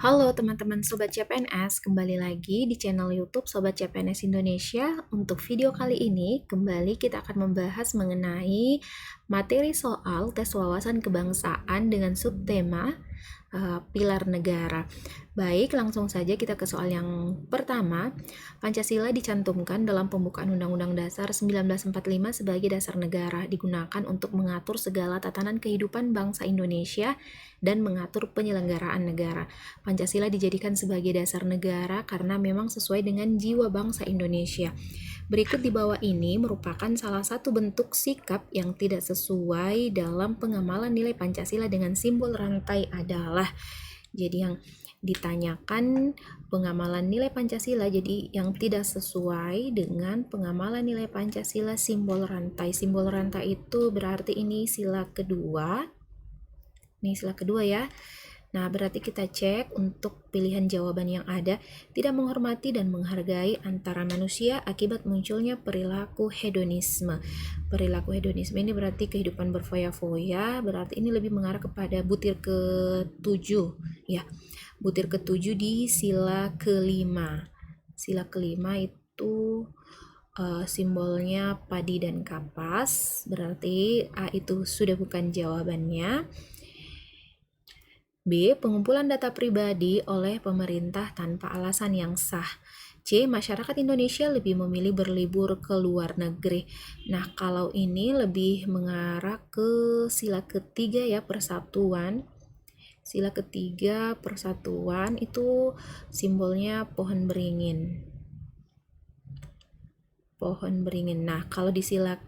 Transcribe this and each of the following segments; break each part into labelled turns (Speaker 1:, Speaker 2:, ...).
Speaker 1: Halo teman-teman Sobat CPNS, kembali lagi di channel YouTube Sobat CPNS Indonesia. Untuk video kali ini, kembali kita akan membahas mengenai materi soal tes wawasan kebangsaan dengan subtema pilar negara. Baik, langsung saja kita ke soal yang pertama. Pancasila dicantumkan dalam pembukaan Undang-Undang Dasar 1945 sebagai dasar negara, digunakan untuk mengatur segala tatanan kehidupan bangsa Indonesia dan mengatur penyelenggaraan negara. Pancasila dijadikan sebagai dasar negara karena memang sesuai dengan jiwa bangsa Indonesia. Berikut di bawah ini merupakan salah satu bentuk sikap yang tidak sesuai dalam pengamalan nilai Pancasila dengan simbol rantai adalah. Jadi yang ditanyakan pengamalan nilai Pancasila, jadi yang tidak sesuai dengan pengamalan nilai Pancasila simbol rantai. Simbol rantai itu berarti ini sila kedua. Ini sila kedua ya. Nah, berarti kita cek untuk pilihan jawaban yang ada, tidak menghormati dan menghargai antara manusia akibat munculnya perilaku hedonisme. Perilaku hedonisme ini berarti kehidupan berfoya-foya, berarti ini lebih mengarah kepada butir ke-7 ya. Butir ke-7 di sila kelima. Sila kelima itu simbolnya padi dan kapas, berarti A itu sudah bukan jawabannya. B. Pengumpulan data pribadi oleh pemerintah tanpa alasan yang sah. C. Masyarakat Indonesia lebih memilih berlibur ke luar negeri. Nah, kalau ini lebih mengarah ke sila ketiga ya, persatuan. Sila ketiga, persatuan, itu simbolnya pohon beringin. Pohon beringin. Nah, kalau di sila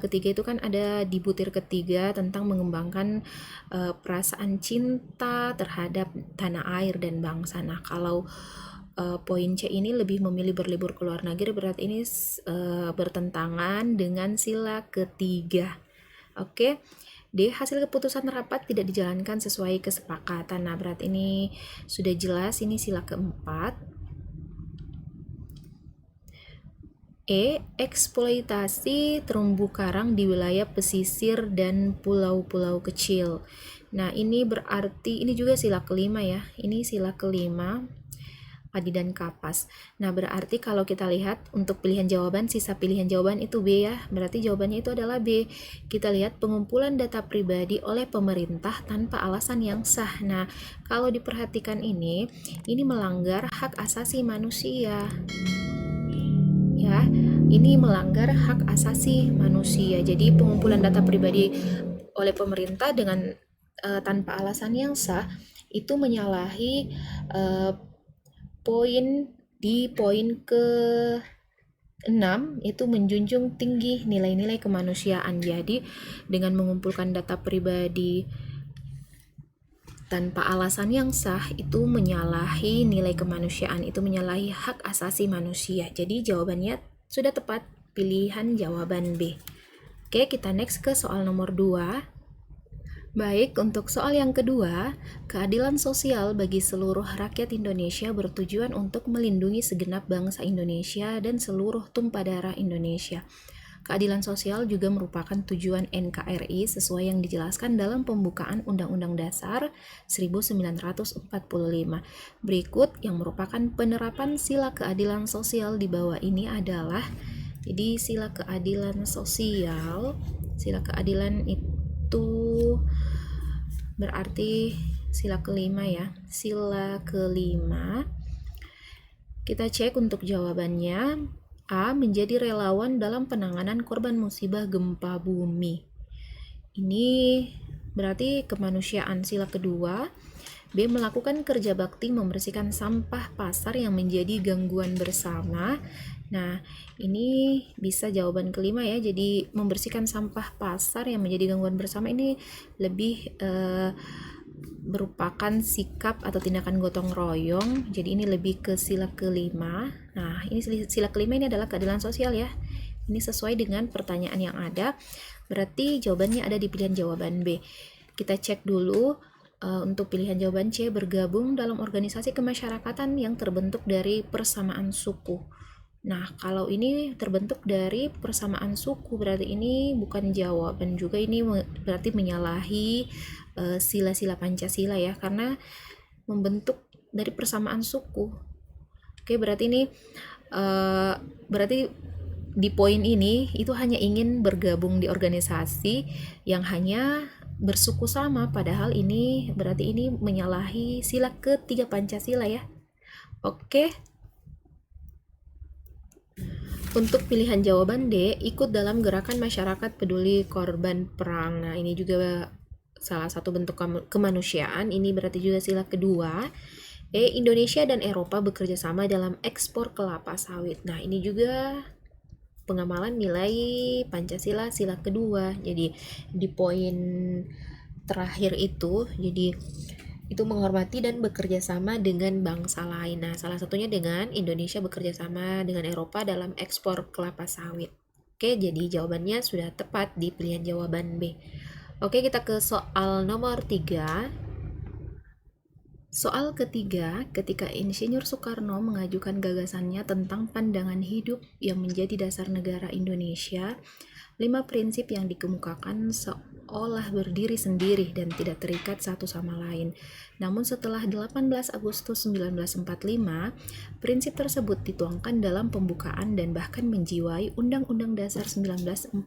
Speaker 1: ketiga itu kan ada di butir ketiga tentang mengembangkan perasaan cinta terhadap tanah air dan bangsa. Nah, kalau poin C ini lebih memilih berlibur ke luar negeri, berarti ini bertentangan dengan sila ketiga. Oke. D. Hasil keputusan rapat tidak dijalankan sesuai kesepakatan. Nah, berarti ini sudah jelas, ini sila keempat. E. Eksploitasi terumbu karang di wilayah pesisir dan pulau-pulau kecil. Nah, ini berarti, ini juga sila kelima ya. Ini sila kelima, padi dan kapas. Nah, berarti kalau kita lihat untuk pilihan jawaban, sisa pilihan jawaban itu B ya. Berarti jawabannya itu adalah B. Kita lihat pengumpulan data pribadi oleh pemerintah tanpa alasan yang sah. Nah, kalau diperhatikan ini melanggar hak asasi manusia. Ya, ini melanggar hak asasi manusia. Jadi pengumpulan data pribadi oleh pemerintah dengan tanpa alasan yang sah itu menyalahi poin ke-6 itu menjunjung tinggi nilai-nilai kemanusiaan. Jadi dengan mengumpulkan data pribadi tanpa alasan yang sah itu menyalahi nilai kemanusiaan, itu menyalahi hak asasi manusia. Jadi jawabannya sudah tepat, pilihan jawaban B. Oke, kita next ke soal nomor 2. Baik, untuk soal yang kedua, keadilan sosial bagi seluruh rakyat Indonesia bertujuan untuk melindungi segenap bangsa Indonesia dan seluruh tumpah darah Indonesia. Keadilan sosial juga merupakan tujuan NKRI sesuai yang dijelaskan dalam pembukaan Undang-Undang Dasar 1945. Berikut yang merupakan penerapan sila keadilan sosial di bawah ini adalah, jadi sila keadilan sosial, sila keadilan itu berarti sila kelima ya, sila kelima. Kita cek untuk jawabannya. A. Menjadi relawan dalam penanganan korban musibah gempa bumi. Ini berarti kemanusiaan, sila kedua. B. Melakukan kerja bakti membersihkan sampah pasar yang menjadi gangguan bersama. Nah, ini bisa jawaban kelima ya. Jadi membersihkan sampah pasar yang menjadi gangguan bersama ini lebih merupakan sikap atau tindakan gotong royong. Jadi ini lebih ke sila kelima. Nah, ini sila kelima ini adalah keadilan sosial ya. Ini sesuai dengan pertanyaan yang ada. Berarti jawabannya ada di pilihan jawaban B. Kita cek dulu untuk pilihan jawaban C, bergabung dalam organisasi kemasyarakatan yang terbentuk dari persamaan suku. Nah, kalau ini terbentuk dari persamaan suku, berarti ini bukan jawaban juga, ini berarti menyalahi sila-sila Pancasila ya, karena membentuk dari persamaan suku. Oke, berarti ini berarti di poin ini itu hanya ingin bergabung di organisasi yang hanya bersuku sama, padahal ini berarti ini menyalahi sila ketiga Pancasila ya. Oke. Untuk pilihan jawaban D, ikut dalam gerakan masyarakat peduli korban perang. Nah, ini juga salah satu bentuk kemanusiaan. Ini berarti juga sila kedua. Indonesia dan Eropa bekerja sama dalam ekspor kelapa sawit. Nah, ini juga pengamalan nilai Pancasila sila kedua. Jadi di poin terakhir itu, jadi itu menghormati dan bekerja sama dengan bangsa lain. Nah, salah satunya dengan Indonesia bekerja sama dengan Eropa dalam ekspor kelapa sawit. Oke, jadi jawabannya sudah tepat di pilihan jawaban B. Oke, kita ke soal nomor 3. Soal ketiga, ketika Insinyur Soekarno mengajukan gagasannya tentang pandangan hidup yang menjadi dasar negara Indonesia, 5 prinsip yang dikemukakan seolah berdiri sendiri dan tidak terikat satu sama lain. Namun setelah 18 Agustus 1945, prinsip tersebut dituangkan dalam pembukaan dan bahkan menjiwai Undang-Undang Dasar 1945.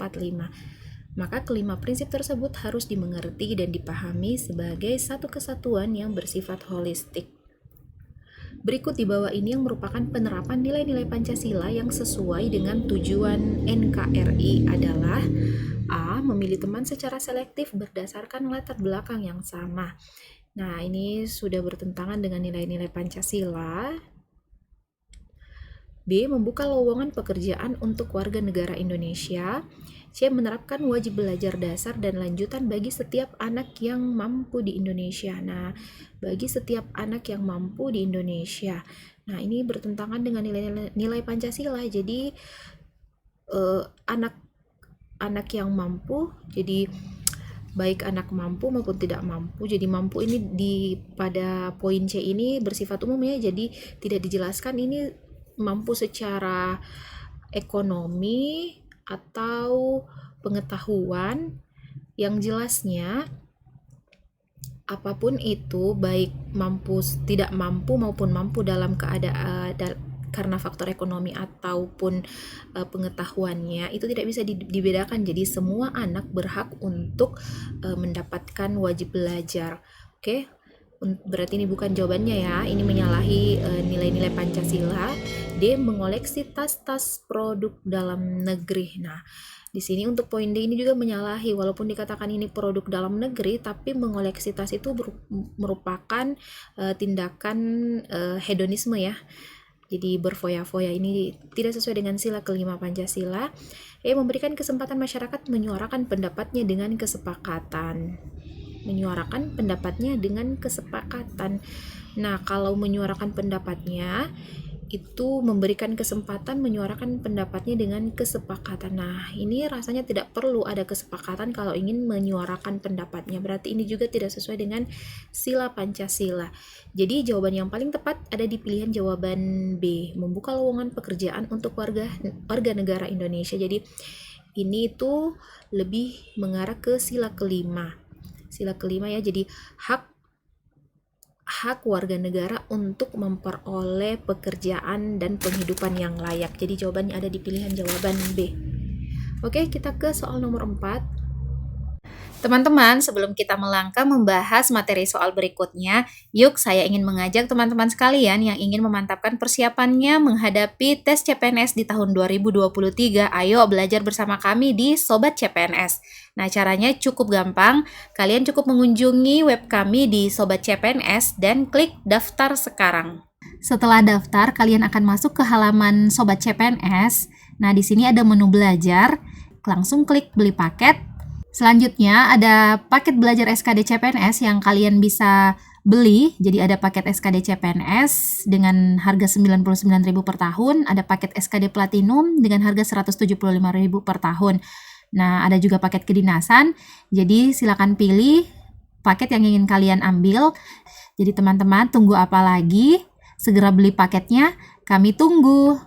Speaker 1: Maka kelima prinsip tersebut harus dimengerti dan dipahami sebagai satu kesatuan yang bersifat holistik. Berikut di bawah ini yang merupakan penerapan nilai-nilai Pancasila yang sesuai dengan tujuan NKRI adalah: A. Memilih teman secara selektif berdasarkan latar belakang yang sama. Nah, ini sudah bertentangan dengan nilai-nilai Pancasila. B. Membuka lowongan pekerjaan untuk warga negara Indonesia. C. Menerapkan wajib belajar dasar dan lanjutan bagi setiap anak yang mampu di Indonesia. Nah, bagi setiap anak yang mampu di Indonesia. Nah, ini bertentangan dengan nilai Pancasila. Jadi, anak yang mampu, jadi baik anak mampu maupun tidak mampu. Jadi mampu ini pada poin C ini bersifat umum ya. Jadi tidak dijelaskan ini mampu secara ekonomi atau pengetahuan. Yang jelasnya apapun itu, baik mampu, tidak mampu maupun mampu dalam keadaan karena faktor ekonomi ataupun pengetahuannya, itu tidak bisa dibedakan. Jadi semua anak berhak untuk mendapatkan wajib belajar. Oke, berarti ini bukan jawabannya ya, ini menyalahi nilai-nilai Pancasila. D. Mengoleksi tas-tas produk dalam negeri. Nah, di sini untuk poin D ini juga menyalahi, walaupun dikatakan ini produk dalam negeri, tapi mengoleksi tas itu merupakan tindakan hedonisme ya. Jadi berfoya-foya, ini tidak sesuai dengan sila kelima Pancasila. Memberikan kesempatan masyarakat menyuarakan pendapatnya dengan kesepakatan. Menyuarakan pendapatnya dengan kesepakatan. Nah, kalau menyuarakan pendapatnya itu memberikan kesempatan menyuarakan pendapatnya dengan kesepakatan. Nah, ini rasanya tidak perlu ada kesepakatan kalau ingin menyuarakan pendapatnya. Berarti ini juga tidak sesuai dengan sila Pancasila. Jadi jawaban yang paling tepat ada di pilihan jawaban B, membuka lowongan pekerjaan untuk warga negara Indonesia. Jadi ini itu lebih mengarah ke sila kelima. Sila kelima ya, jadi hak warga negara untuk memperoleh pekerjaan dan penghidupan yang layak. Jadi jawabannya ada di pilihan jawaban B. Oke, kita ke soal nomor 4. Teman-teman, sebelum kita melangkah membahas materi soal berikutnya, yuk saya ingin mengajak teman-teman sekalian yang ingin memantapkan persiapannya menghadapi tes CPNS di tahun 2023. Ayo belajar bersama kami di Sobat CPNS. Nah, caranya cukup gampang. Kalian cukup mengunjungi web kami di Sobat CPNS dan klik daftar sekarang. Setelah daftar, kalian akan masuk ke halaman Sobat CPNS. Nah, di sini ada menu belajar. Langsung klik beli paket. Selanjutnya ada paket belajar SKD CPNS yang kalian bisa beli. Jadi ada paket SKD CPNS dengan harga 99.000 per tahun, ada paket SKD Platinum dengan harga 175.000 per tahun. Nah, ada juga paket kedinasan. Jadi silakan pilih paket yang ingin kalian ambil. Jadi teman-teman, tunggu apa lagi? Segera beli paketnya, kami tunggu.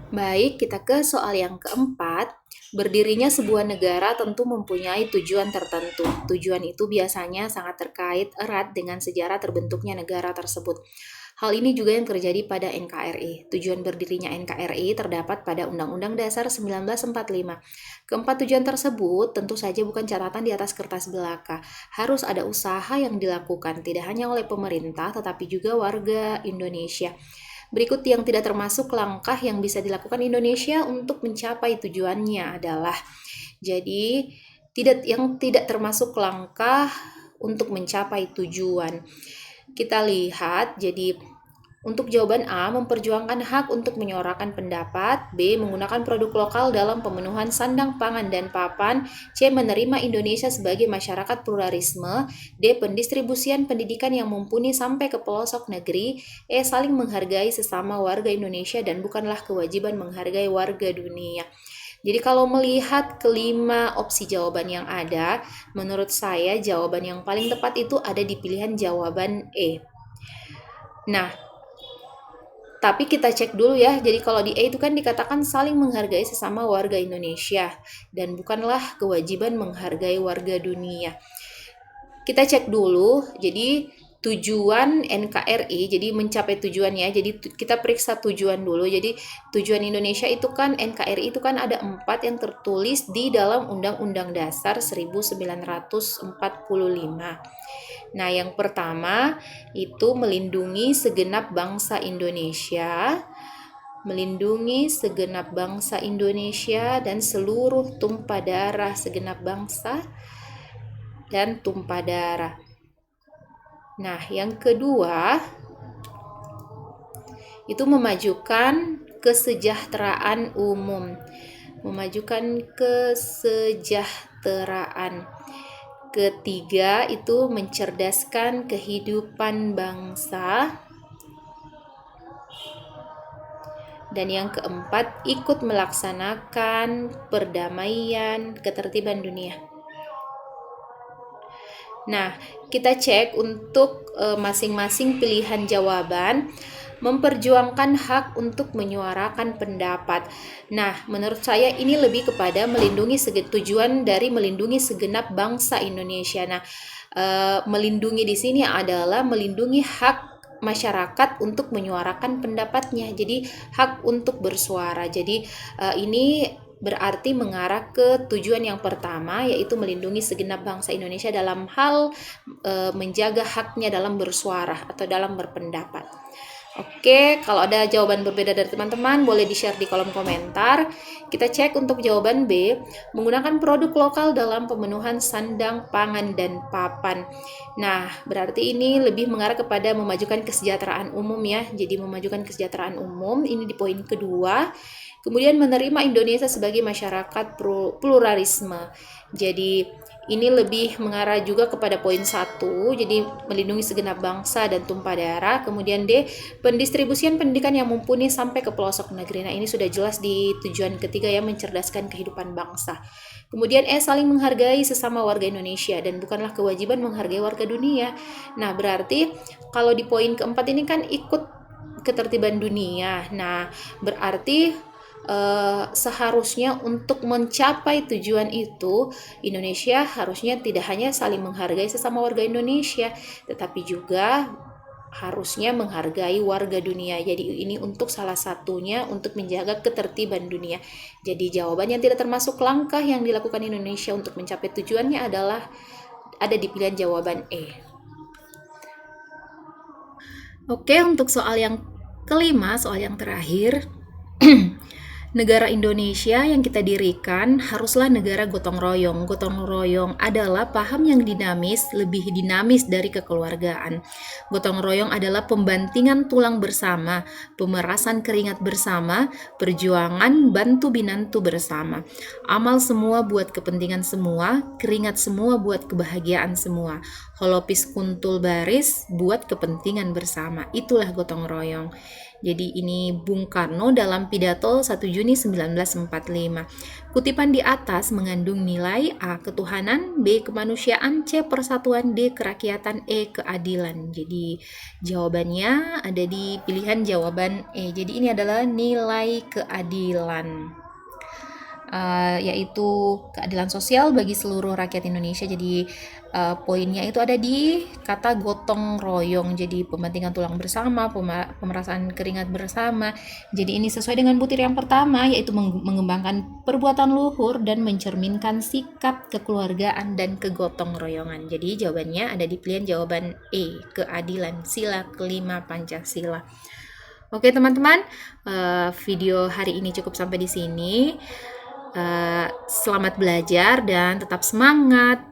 Speaker 1: Baik, kita ke soal yang keempat. Berdirinya sebuah negara tentu mempunyai tujuan tertentu. Tujuan itu biasanya sangat terkait erat dengan sejarah terbentuknya negara tersebut. Hal ini juga yang terjadi pada NKRI. Tujuan berdirinya NKRI terdapat pada Undang-Undang Dasar 1945. Keempat tujuan tersebut tentu saja bukan catatan di atas kertas belaka. Harus ada usaha yang dilakukan tidak hanya oleh pemerintah tetapi juga warga Indonesia. Berikut yang tidak termasuk langkah yang bisa dilakukan Indonesia untuk mencapai tujuannya adalah jadi tidak termasuk langkah untuk mencapai tujuan. Kita lihat jadi untuk jawaban A, memperjuangkan hak untuk menyuarakan pendapat. B, menggunakan produk lokal dalam pemenuhan sandang pangan dan papan. C, menerima Indonesia sebagai masyarakat pluralisme. D, pendistribusian pendidikan yang mumpuni sampai ke pelosok negeri. E, saling menghargai sesama warga Indonesia dan bukanlah kewajiban menghargai warga dunia. Jadi kalau melihat kelima opsi jawaban yang ada, menurut saya jawaban yang paling tepat itu ada di pilihan jawaban E. Nah, tapi kita cek dulu ya, jadi kalau di A itu kan dikatakan saling menghargai sesama warga Indonesia dan bukanlah kewajiban menghargai warga dunia. Kita cek dulu, jadi tujuan NKRI, jadi mencapai tujuannya, jadi kita periksa tujuan dulu. Jadi tujuan Indonesia itu kan, NKRI itu kan ada 4 yang tertulis di dalam Undang-Undang Dasar 1945. Nah, yang pertama itu melindungi segenap bangsa Indonesia, melindungi segenap bangsa Indonesia dan seluruh tumpah darah segenap bangsa dan tumpah darah. Nah, yang kedua itu memajukan kesejahteraan umum. Memajukan kesejahteraan. Ketiga itu mencerdaskan kehidupan bangsa. Dan yang keempat ikut melaksanakan perdamaian, ketertiban dunia. Nah, kita cek untuk masing-masing pilihan jawaban. Memperjuangkan hak untuk menyuarakan pendapat. Nah, menurut saya ini lebih kepada melindungi tujuan dari melindungi segenap bangsa Indonesia. Nah, melindungi di sini adalah melindungi hak masyarakat untuk menyuarakan pendapatnya. Jadi hak untuk bersuara. Jadi ini berarti mengarah ke tujuan yang pertama, yaitu melindungi segenap bangsa Indonesia dalam hal menjaga haknya dalam bersuara atau dalam berpendapat. Oke, kalau ada jawaban berbeda dari teman-teman, boleh di-share di kolom komentar. Kita cek untuk jawaban B, menggunakan produk lokal dalam pemenuhan sandang, pangan, dan papan. Nah, berarti ini lebih mengarah kepada memajukan kesejahteraan umum ya. Jadi memajukan kesejahteraan umum, ini di poin kedua. Kemudian menerima Indonesia sebagai masyarakat pluralisme. Jadi ini lebih mengarah juga kepada poin 1, jadi melindungi segenap bangsa dan tumpah darah. Kemudian D, pendistribusian pendidikan yang mumpuni sampai ke pelosok negeri. Nah, ini sudah jelas di tujuan ketiga ya, mencerdaskan kehidupan bangsa. Kemudian E, saling menghargai sesama warga Indonesia dan bukanlah kewajiban menghargai warga dunia. Nah, berarti kalau di poin keempat ini kan ikut ketertiban dunia. Nah, berarti seharusnya untuk mencapai tujuan itu Indonesia harusnya tidak hanya saling menghargai sesama warga Indonesia, tetapi juga harusnya menghargai warga dunia. Jadi ini untuk salah satunya untuk menjaga ketertiban dunia. Jadi jawaban yang tidak termasuk langkah yang dilakukan Indonesia untuk mencapai tujuannya adalah ada di pilihan jawaban E. Oke, untuk soal yang kelima, soal yang terakhir. Negara Indonesia yang kita dirikan haruslah negara gotong royong. Gotong royong adalah paham yang dinamis, lebih dinamis dari kekeluargaan. Gotong royong adalah pembantingan tulang bersama, pemerasan keringat bersama, perjuangan bantu binantu bersama. Amal semua buat kepentingan semua, keringat semua buat kebahagiaan semua. Holopis kuntul baris buat kepentingan bersama. Itulah gotong royong. Jadi ini Bung Karno dalam pidato 1 Juni 1945. Kutipan di atas mengandung nilai A. Ketuhanan, B. Kemanusiaan, C. Persatuan, D. Kerakyatan, E. Keadilan. Jadi jawabannya ada di pilihan jawaban E. Jadi ini adalah nilai keadilan. yaitu keadilan sosial bagi seluruh rakyat Indonesia. Jadi poinnya itu ada di kata gotong royong. Jadi pembantingan tulang bersama, pemerasan keringat bersama. Jadi ini sesuai dengan butir yang pertama, yaitu mengembangkan perbuatan luhur dan mencerminkan sikap kekeluargaan dan kegotong royongan. Jadi jawabannya ada di pilihan jawaban E, keadilan, sila kelima Pancasila. Oke teman-teman, video hari ini cukup sampai di sini. Selamat belajar dan tetap semangat.